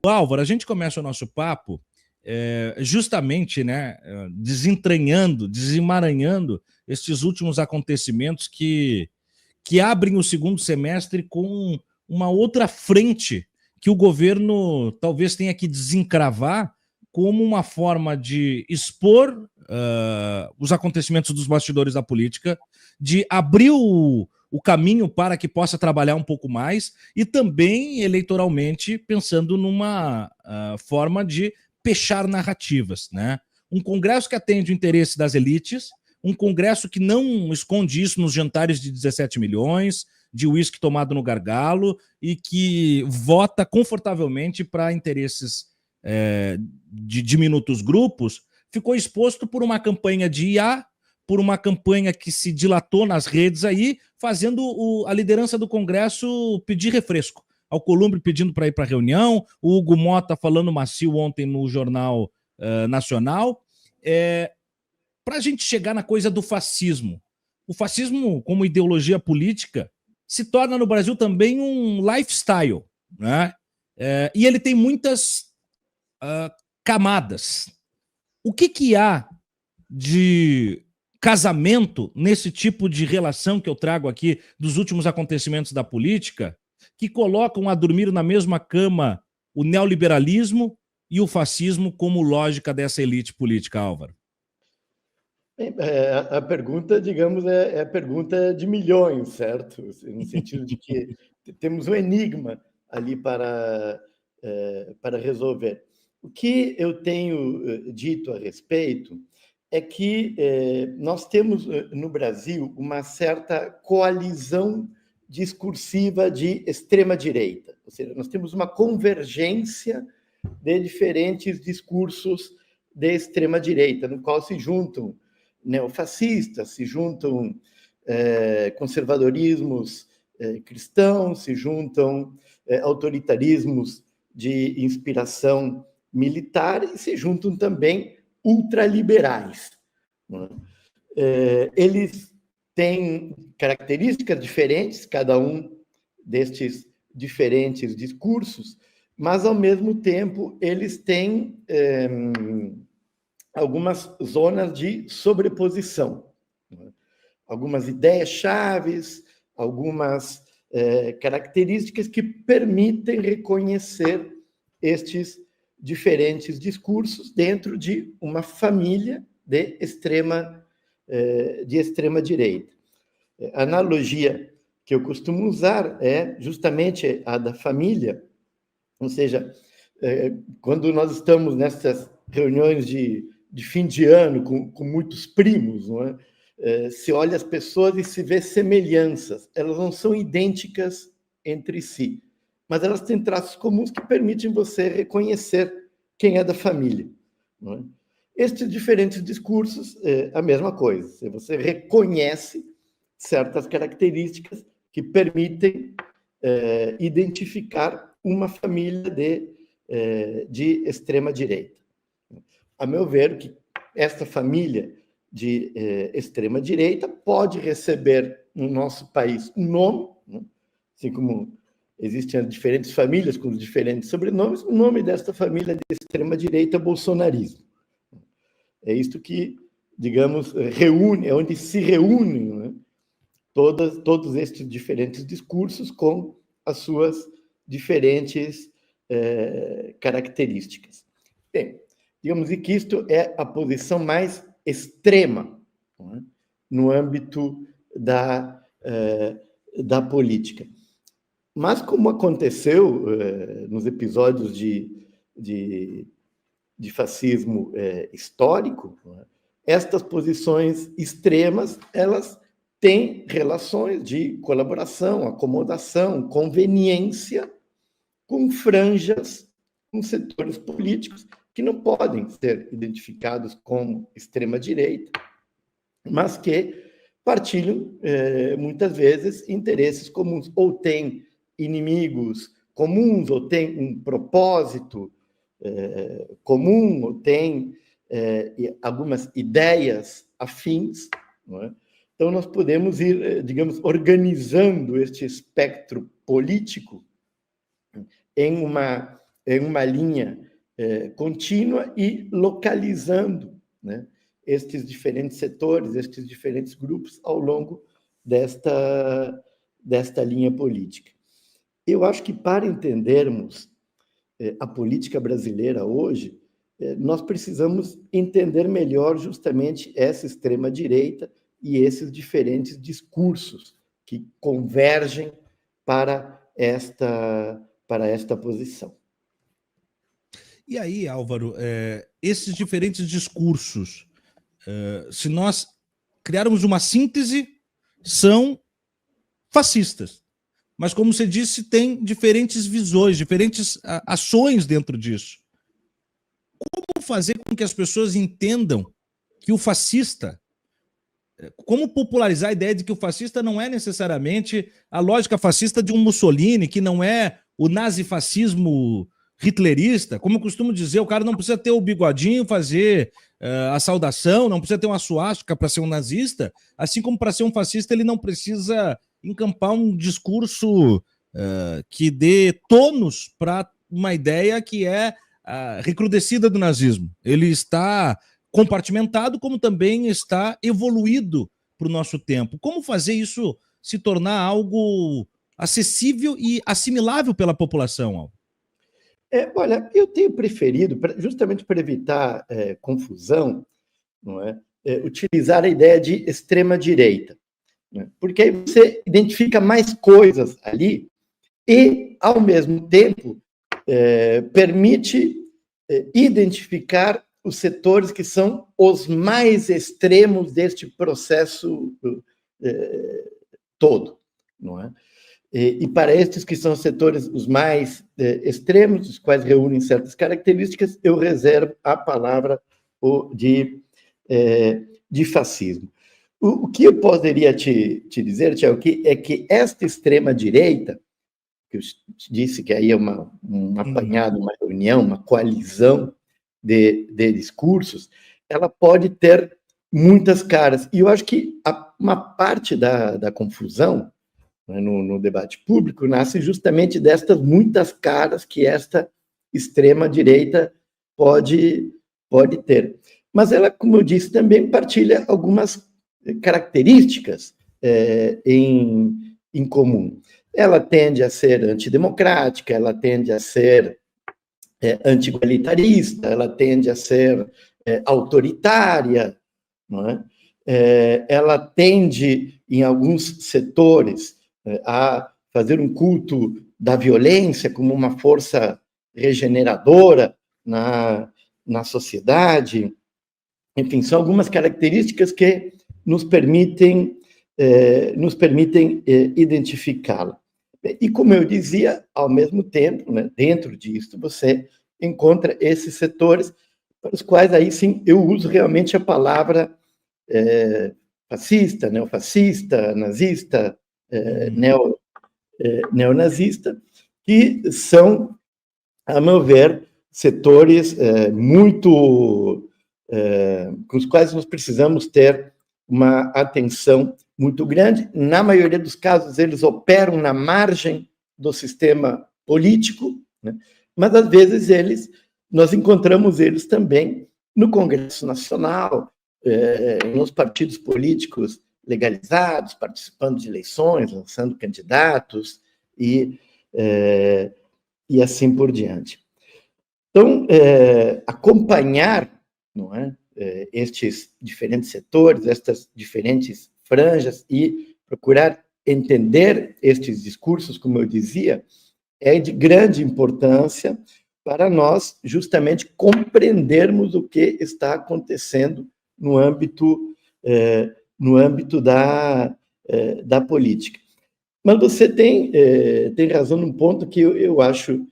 Álvaro, a gente começa o nosso papo justamente, né, desentranhando, desemaranhando estes últimos acontecimentos que abrem o segundo semestre com uma outra frente que o governo talvez tenha que desencravar como uma forma de expor os acontecimentos dos bastidores da política, de abrir o caminho para que possa trabalhar um pouco mais e também eleitoralmente pensando numa forma de pechar narrativas, né? Um Congresso que atende o interesse das elites, um Congresso que não esconde isso nos jantares de 17 milhões, de uísque tomado no gargalo e que vota confortavelmente para interesses de diminutos grupos, ficou exposto por uma campanha de IA, por uma campanha que se dilatou nas redes aí, fazendo a liderança do Congresso pedir refresco. Alcolumbre pedindo para ir para a reunião, o Hugo Mota falando macio ontem no Jornal Nacional. Para a gente chegar na coisa do fascismo. O fascismo, como ideologia política, se torna no Brasil também um lifestyle, né? E ele tem muitas camadas. O que há de casamento nesse tipo de relação que eu trago aqui dos últimos acontecimentos da política, que colocam a dormir na mesma cama o neoliberalismo e o fascismo como lógica dessa elite política, Álvaro? A pergunta, digamos, é a pergunta de milhões, certo? No sentido de que temos um enigma ali para resolver. O que eu tenho dito a respeito é que nós temos no Brasil uma certa coalizão discursiva de extrema-direita, ou seja, nós temos uma convergência de diferentes discursos de extrema-direita, no qual se juntam neofascistas, se juntam conservadorismos cristãos, se juntam autoritarismos de inspiração militar e se juntam também ultraliberais. Eles têm características diferentes, cada um destes diferentes discursos, mas, ao mesmo tempo, eles têm algumas zonas de sobreposição, algumas ideias chaves, algumas características que permitem reconhecer estes diferentes discursos dentro de uma família de extrema direita. A analogia que eu costumo usar é justamente a da família, ou seja, quando nós estamos nessas reuniões de fim de ano com muitos primos, não é? Se olha as pessoas e se vê semelhanças. Elas não são idênticas entre si, mas elas têm traços comuns que permitem você reconhecer quem é da família. Não é? Estes diferentes discursos é a mesma coisa. Você reconhece certas características que permitem identificar uma família de extrema-direita. A meu ver, que esta família de extrema-direita pode receber no nosso país um nome, né? Assim como existem as diferentes famílias com diferentes sobrenomes, o nome desta família de extrema-direita é bolsonarismo. É isto que, digamos, reúne, é onde se reúnem, né, todos estes diferentes discursos com as suas diferentes características. Bem, digamos que isto é a posição mais extrema, não é? No âmbito da política. Mas, como aconteceu nos episódios de fascismo histórico, não é? Estas posições extremas, elas têm relações de colaboração, acomodação, conveniência com franjas, com setores políticos que não podem ser identificados como extrema-direita, mas que partilham, muitas vezes, interesses comuns, ou têm inimigos comuns, ou têm um propósito comum, ou têm algumas ideias afins, não é? Então, nós podemos ir, digamos, organizando este espectro político em uma em uma linha contínua e localizando, né, estes diferentes setores, estes diferentes grupos ao longo desta linha política. Eu acho que para entendermos a política brasileira hoje, nós precisamos entender melhor justamente essa extrema-direita e esses diferentes discursos que convergem para esta posição. E aí, Álvaro, esses diferentes discursos, se nós criarmos uma síntese, são fascistas. Mas, como você disse, tem diferentes visões, diferentes ações dentro disso. Como fazer com que as pessoas entendam que o fascista... Como popularizar a ideia de que o fascista não é necessariamente a lógica fascista de um Mussolini, que não é o nazifascismo hitlerista? Como eu costumo dizer, o cara não precisa ter o bigodinho, fazer a saudação, não precisa ter uma suástica para ser um nazista, assim como para ser um fascista ele não precisa encampar um discurso que dê tônus para uma ideia que é recrudescida do nazismo. Ele está compartimentado, como também está evoluído para o nosso tempo. Como fazer isso se tornar algo acessível e assimilável pela população, Álvaro? Olha, eu tenho preferido, justamente para evitar confusão, não é? Utilizar a ideia de extrema-direita, né? Porque aí você identifica mais coisas ali e, ao mesmo tempo, permite identificar os setores que são os mais extremos deste processo todo, não é? E para estes que são os setores os mais extremos, os quais reúnem certas características, eu reservo a palavra de fascismo. O que eu poderia te dizer, Tiago, é que esta extrema-direita, que eu disse que aí é um apanhado, uma reunião, uma coalizão de discursos, ela pode ter muitas caras. E eu acho que uma parte da confusão, né, no debate público nasce justamente destas muitas caras que esta extrema-direita pode ter. Mas ela, como eu disse, também partilha algumas características em comum. Ela tende a ser antidemocrática, ela tende a ser anti-igualitarista, ela tende a ser autoritária, não é? Ela tende, em alguns setores, a fazer um culto da violência como uma força regeneradora na sociedade. Enfim, são algumas características que nos permitem identificá-la. E, como eu dizia, ao mesmo tempo, né, dentro disso, você encontra esses setores para os quais, aí sim, eu uso realmente a palavra fascista, neofascista, nazista, neonazista, que são, a meu ver, setores com os quais nós precisamos ter uma atenção muito grande. Na maioria dos casos, eles operam na margem do sistema político, né? Mas, às vezes, nós encontramos eles também no Congresso Nacional, nos partidos políticos legalizados, participando de eleições, lançando candidatos e assim por diante. Então, acompanhar, não é, estes diferentes setores, estas diferentes franjas e procurar entender estes discursos, como eu dizia, é de grande importância para nós justamente compreendermos o que está acontecendo no âmbito da política. Mas você tem razão num ponto que eu acho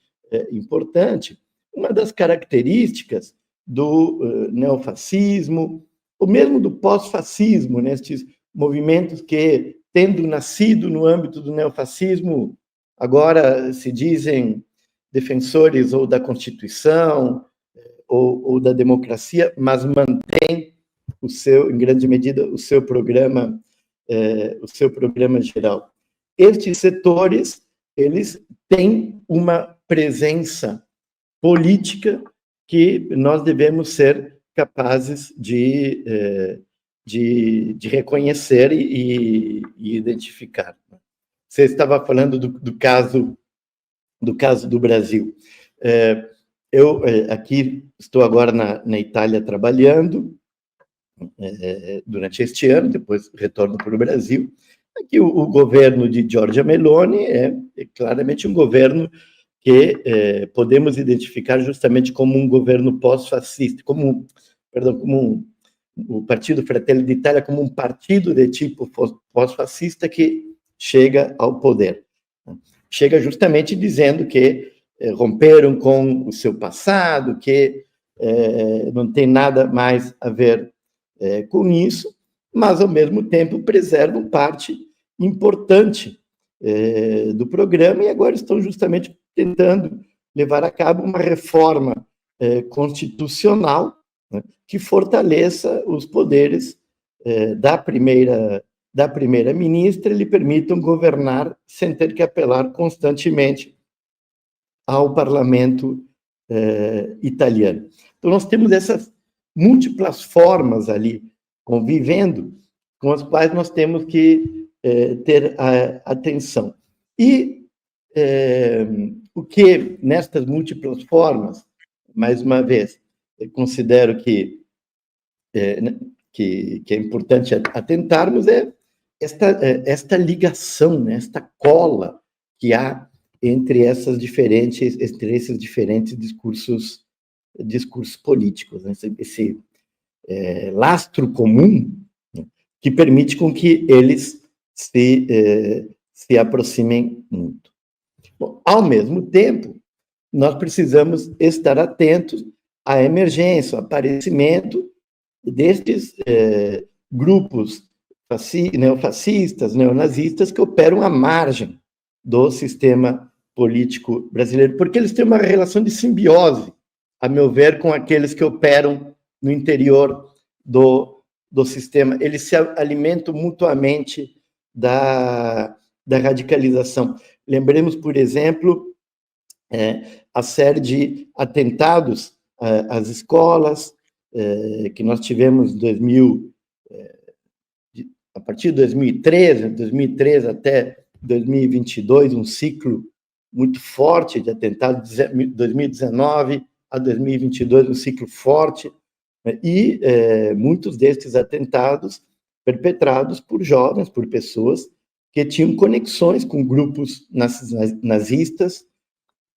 importante. Uma das características do neofascismo, ou mesmo do pós-fascismo, nestes movimentos que, tendo nascido no âmbito do neofascismo, agora se dizem defensores ou da Constituição ou da democracia, mas mantém em grande medida, o seu programa geral. Estes setores, eles têm uma presença política que nós devemos ser capazes de reconhecer e identificar. Você estava falando do caso do Brasil. Eu aqui estou agora na Itália trabalhando durante este ano, depois retorno para o Brasil. Aqui o governo de Giorgia Meloni é claramente um governo que podemos identificar justamente como um governo pós-fascista, o Partido Fratelli d'Italia como um partido de tipo pós-fascista que chega ao poder. Chega justamente dizendo que romperam com o seu passado, que não tem nada mais a ver com isso, mas, ao mesmo tempo, preservam parte importante do programa e agora estão justamente tentando levar a cabo uma reforma constitucional, né, que fortaleça os poderes da primeira-ministra e lhe permitam governar sem ter que apelar constantemente ao parlamento italiano. Então, nós temos essas múltiplas formas ali convivendo, com as quais nós temos que ter atenção. E o que, nestas múltiplas formas, mais uma vez, eu considero que é importante atentarmos esta ligação, né, esta cola que há entre esses diferentes discursos políticos, né, esse lastro comum, né, que permite com que eles se aproximem muito. Bom, ao mesmo tempo, nós precisamos estar atentos à emergência, ao aparecimento destes grupos neofascistas, neonazistas, que operam à margem do sistema político brasileiro, porque eles têm uma relação de simbiose, a meu ver, com aqueles que operam no interior do sistema. Eles se alimentam mutuamente da radicalização. Lembremos, por exemplo, a série de atentados às escolas que nós tivemos a partir de 2013 até 2022, um ciclo muito forte de atentados, de 2019 a 2022, um ciclo forte, e muitos destes atentados perpetrados por jovens, por pessoas que tinham conexões com grupos nazistas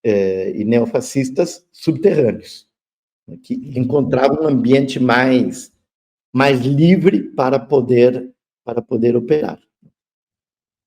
e neofascistas subterrâneos, que encontravam um ambiente mais livre para poder operar.